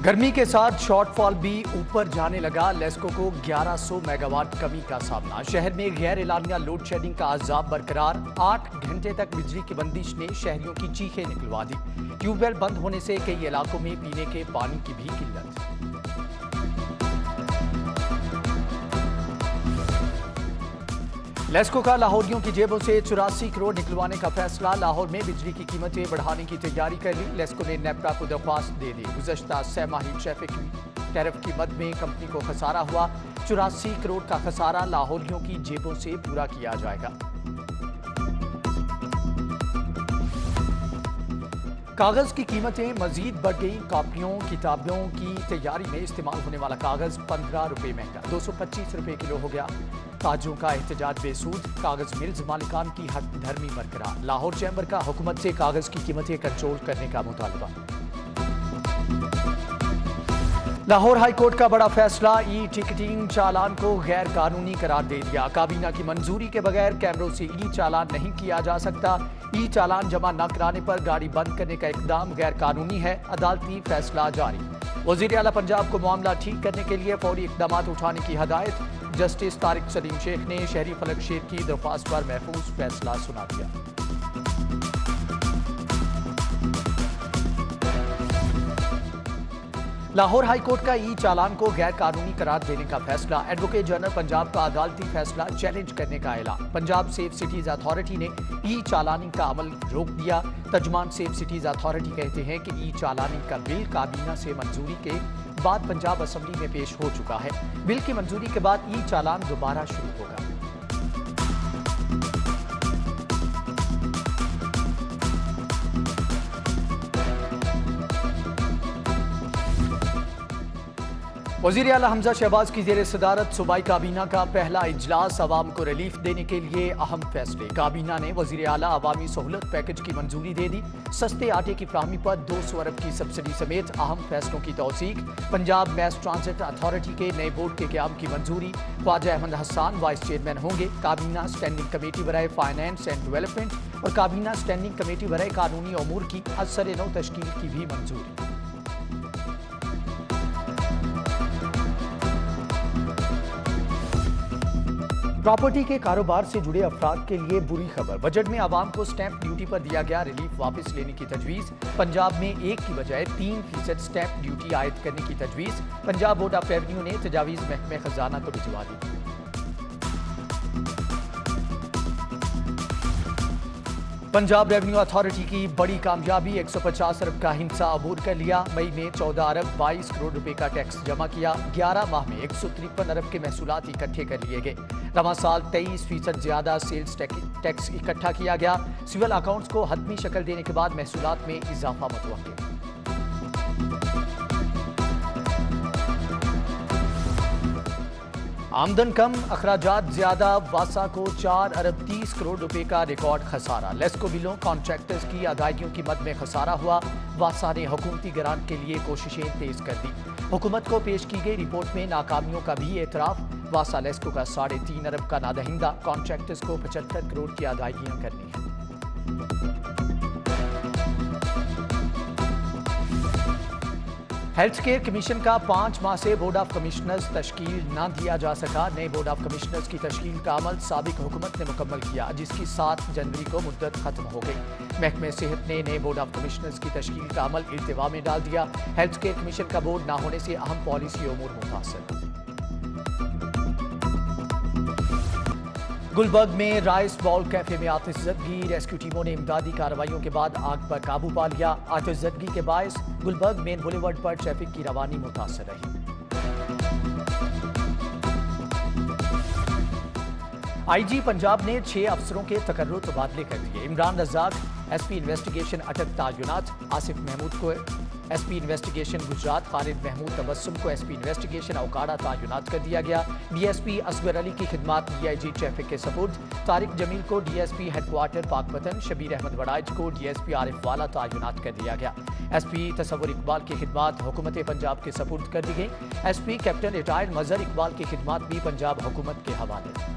گرمی کے ساتھ شارٹ فال بھی اوپر جانے لگا، لیسکو کو 1100 میگا واٹ کمی کا سامنا۔ شہر میں غیر اعلانیہ لوڈ شیڈنگ کا عذاب برقرار، 8 گھنٹے تک بجلی کی بندش نے شہریوں کی چیخیں نکلوا دی۔ ٹیوب ویل بند ہونے سے کئی علاقوں میں پینے کے پانی کی بھی قلت۔ لیسکو کا لاہوریوں کی جیبوں سے 84 کروڑ نکلوانے کا فیصلہ، لاہور میں بجلی کی قیمتیں بڑھانے کی تیاری کر لی۔ لیسکو نے نیپٹا کو درخواست دے دی۔ گزشتہ 6 ماہی ٹیرف کی مد میں کمپنی کو خسارہ ہوا، 84 کروڑ کا خسارہ لاہوریوں کی جیبوں سے پورا کیا جائے گا۔ کاغذ کی قیمتیں مزید بڑھ گئیں، کاپیوں کتابوں کی تیاری میں استعمال ہونے والا کاغذ 15 روپے مہنگا، 225 روپے کلو ہو گیا۔ تاجروں کا احتجاج بے سود، کاغذ ملز مالکان کی حق دھرمی برقرار۔ لاہور چیمبر کا حکومت سے کاغذ کی قیمتیں کنٹرول کرنے کا مطالبہ۔ لاہور ہائی کورٹ کا بڑا فیصلہ، ای ٹکٹنگ چالان کو غیر قانونی قرار دے دیا۔ کابینہ کی منظوری کے بغیر کیمروں سے ای چالان نہیں کیا جا سکتا۔ ای چالان جمع نہ کرانے پر گاڑی بند کرنے کا اقدام غیر قانونی ہے، عدالتی فیصلہ جاری۔ وزیر اعلیٰ پنجاب کو معاملہ ٹھیک کرنے کے لیے فوری اقدامات اٹھانے کی ہدایت۔ جسٹس طارق سلیم شیخ نے شہری فلک شیر کی درخواست پر محفوظ فیصلہ سنا دیا۔ لاہور ہائی کورٹ کا ای چالان کو غیر قانونی قرار دینے کا فیصلہ، ایڈوکیٹ جنرل پنجاب کا عدالتی فیصلہ چیلنج کرنے کا اعلان۔ پنجاب سیف سٹیز اتھارٹی نے ای چالاننگ کا عمل روک دیا۔ ترجمان سیف سٹیز اتھارٹی کہتے ہیں کہ ای چالاننگ کا بل کابینہ سے منظوری کے بعد پنجاب اسمبلی میں پیش ہو چکا ہے۔ بل کی منظوری کے بعد ای چالان دوبارہ شروع ہوگا۔ وزیر اعلیٰ حمزہ شہباز کی زیر صدارت صوبائی کابینہ کا پہلا اجلاس، عوام کو ریلیف دینے کے لیے اہم فیصلے۔ کابینہ نے وزیر اعلیٰ عوامی سہولت پیکج کی منظوری دے دی۔ سستے آٹے کی فراہمی پر 200 ارب کی سبسڈی سمیت اہم فیصلوں کی توثیق۔ پنجاب میس ٹرانزٹ اتھارٹی کے نئے بورڈ کے قیام کی منظوری۔ خواجہ احمد حسان وائس چیئرمین ہوں گے۔ کابینہ اسٹینڈنگ کمیٹی برائے فائنانس اینڈ ڈیولپمنٹ اور کابینہ اسٹینڈنگ کمیٹی برائے قانونی امور کی از سر نو تشکیل کی بھی منظوری۔ پراپرٹی کے کاروبار سے جڑے افراد کے لیے بری خبر، بجٹ میں عوام کو سٹیمپ ڈیوٹی پر دیا گیا ریلیف واپس لینے کی تجویز۔ پنجاب میں 1 کی بجائے 3% سٹیمپ ڈیوٹی عائد کرنے کی تجویز۔ پنجاب بورڈ آف ریونیو نے تجاویز محکمہ خزانہ کو بھجوا دی۔ پنجاب ریونیو اتھارٹی کی بڑی کامیابی، 150 ارب کا ہنسا عبور کر لیا۔ مئی میں 14 ارب 22 کروڑ روپے کا ٹیکس جمع کیا۔ 11 ماہ میں 153 ارب کے محصولات اکٹھے کر لیے گئے۔ رواں سال 23% زیادہ سیلز ٹیکس اکٹھا کیا گیا۔ سول اکاؤنٹس کو حتمی شکل دینے کے بعد محصولات میں اضافہ متوقع۔ آمدن کم، اخراجات زیادہ، واسا کو 4 ارب 30 کروڑ روپے کا ریکارڈ خسارہ۔ لیسکو بلوں کانٹریکٹرز کی ادائیگیوں کی مد میں خسارہ ہوا۔ واسا نے حکومتی گرانٹ کے لیے کوششیں تیز کر دی۔ حکومت کو پیش کی گئی رپورٹ میں ناکامیوں کا بھی اعتراف۔ واسا لیسکو کا 3.5 ارب کا نادہندہ، کانٹریکٹرز کو 75 کروڑ کی ادائیگیاں کرنی ہیں۔ ہیلتھ کیئر کمیشن کا 5 ماہ سے بورڈ آف کمشنرز تشکیل نہ دیا جا سکا۔ نئے بورڈ آف کمشنرز کی تشکیل کا عمل سابق حکومت نے مکمل کیا، جس کی 7 جنوری کو مدت ختم ہو گئی۔ محکمہ صحت نے نئے بورڈ آف کمشنرز کی تشکیل کا عمل التوا میں ڈال دیا۔ ہیلتھ کیئر کمیشن کا بورڈ نہ ہونے سے اہم پالیسی امور متاثر۔ گلبرگ میں رائس بال کیفے میں آتش زدگی، ریسکیو ٹیموں نے امدادی کارروائیوں کے بعد آگ پر قابو پا لیا۔ آتش زدگی کے باعث گلبرگ مین بولیورڈ پر ٹریفک کی روانی متاثر رہی۔ آئی جی پنجاب نے 6 افسروں کے تقرر تبادلے کر دیے۔ عمران رزاق ایس پی انویسٹیگیشن اٹک تعینات، آصف محمود کو ایس پی انویسٹیگیشن گجرات، خالد محمود تبسم کو ایس پی انویسٹیگیشن اوکاڑا تعینات کر دیا گیا۔ ڈی ایس پی اصغر علی کی خدمات ڈی آئی جی ٹریفک کے سپرد۔ طارق جمیل کو D S P headquarter Pakpattan, Shabbir Ahmad Warraich کو ڈی ایس پی عارف والا تعینات کر دیا گیا۔ ایس پی تصور اقبال کی خدمات حکومت پنجاب کے سپرد کر دی گئی۔ ایس پی کیپٹن ریٹائرڈ مظہر اقبال کی خدمات بھی پنجاب حکومت کے حوالے۔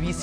VC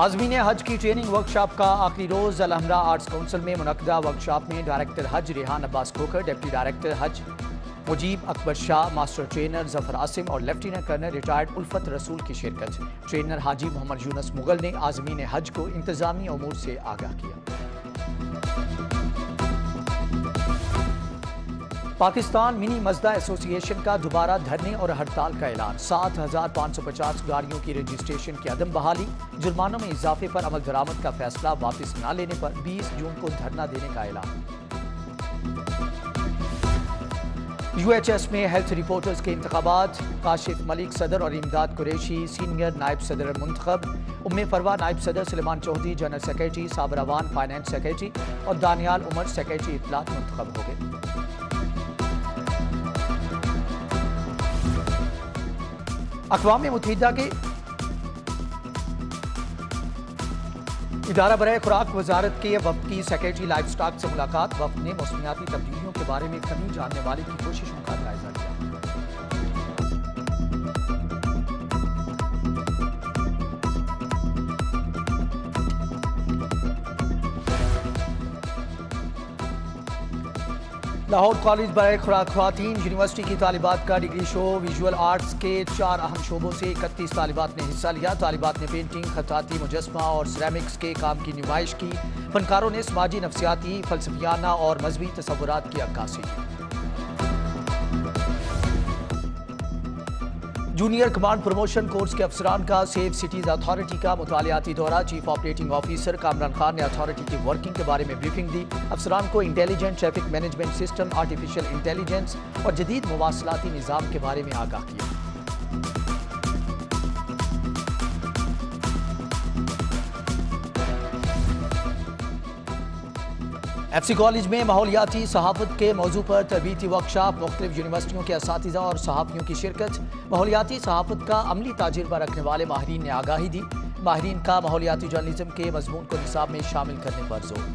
عازمین حج کی ٹریننگ ورکشاپ کا آخری روز الحمرا آرٹس کونسل میں منعقدہ ورکشاپ میں ڈائریکٹر حج ریحان عباس کھوکھر، ڈپٹی ڈائریکٹر حج مجیب اکبر شاہ، ماسٹر ٹرینر ظفر عاصم اور لیفٹیننٹ کرنل ریٹائرڈ الفت رسول کی شرکت۔ ٹرینر حاجی محمد یونس مغل نے عازمین حج کو انتظامی امور سے آگاہ کیا۔ پاکستان منی مزدہ ایسوسی ایشن کا دوبارہ دھرنے اور ہڑتال کا اعلان۔ 7,550 گاڑیوں کی رجسٹریشن کی عدم بحالی، جرمانوں میں اضافے پر عمل درآمد کا فیصلہ واپس نہ لینے پر 20 جون کو دھرنا دینے کا اعلان۔ UHS میں ہیلتھ رپورٹرز کے انتخابات، کاشف ملک صدر اور امداد قریشی سینئر نائب صدر منتخب، فروہ نائب صدر، سلیمان چودھری جنرل سیکریٹری، صابر اوان فائنانس سیکریٹری اور دانیال عمر سیکریٹری اطلاعات منتخب ہو گئے۔ اقوام متحدہ کے ادارہ برائے خوراک وزارت کے وفد کی سیکریٹری لائف سٹاک سے ملاقات۔ وفد نے موسمیاتی تبدیلیوں کے بارے میں کمی جاننے والے کی کوششوں کا جائزہ لیا۔ لاہور کالج برائے خواتین یونیورسٹی کی طالبات کا ڈگری شو، ویژول آرٹس کے 4 اہم شعبوں سے 31 طالبات نے حصہ لیا۔ طالبات نے پینٹنگ، خطاطی، مجسمہ اور سیرامکس کے کام کی نمائش کی۔ فنکاروں نے سماجی، نفسیاتی، فلسفیانہ اور مذہبی تصورات کی عکاسی کی۔ جونیئر کمانڈ پروموشن کورس کے افسران کا سیف سٹیز اتھارٹی کا مطالعاتی دورہ۔ Chief operating officer Kamran Khan نے اتھارٹی کی ورکنگ کے بارے میں بریفنگ دی۔ افسران کو intelligent traffic management system, artificial intelligence اور جدید مواصلاتی نظام کے بارے میں آگاہ کیا۔ ایف سی کالج میں ماحولیاتی صحافت کے موضوع پر تربیتی ورکشاپ، مختلف یونیورسٹیوں کے اساتذہ اور صحافیوں کی شرکت۔ ماحولیاتی صحافت کا عملی تجربہ رکھنے والے ماہرین نے آگاہی دی۔ ماہرین کا ماحولیاتی جرنلزم کے مضمون کو نصاب میں شامل کرنے پر زور۔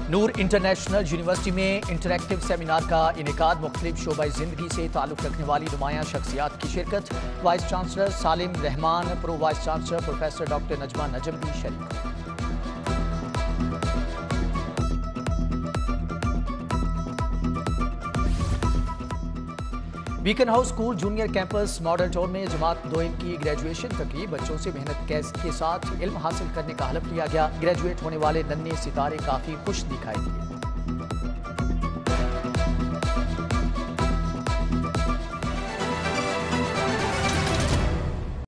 نور انٹرنیشنل یونیورسٹی میں انٹریکٹیو سیمینار کا انعقاد، مختلف شعبۂ زندگی سے تعلق رکھنے والی نمایاں شخصیات کی شرکت۔ Vice chancellor Salim Rahman, pro vice chancellor professor doctor Najma Najm بھی شریک۔ Beaconhouse school junior campus Model Town میں جماعت دوئم کی گریجویشن تقریب، بچوں سے محنت کے ساتھ علم حاصل کرنے کا حلف لیا گیا۔ گریجویٹ ہونے والے ننھے ستارے کافی خوش دکھائی دیے۔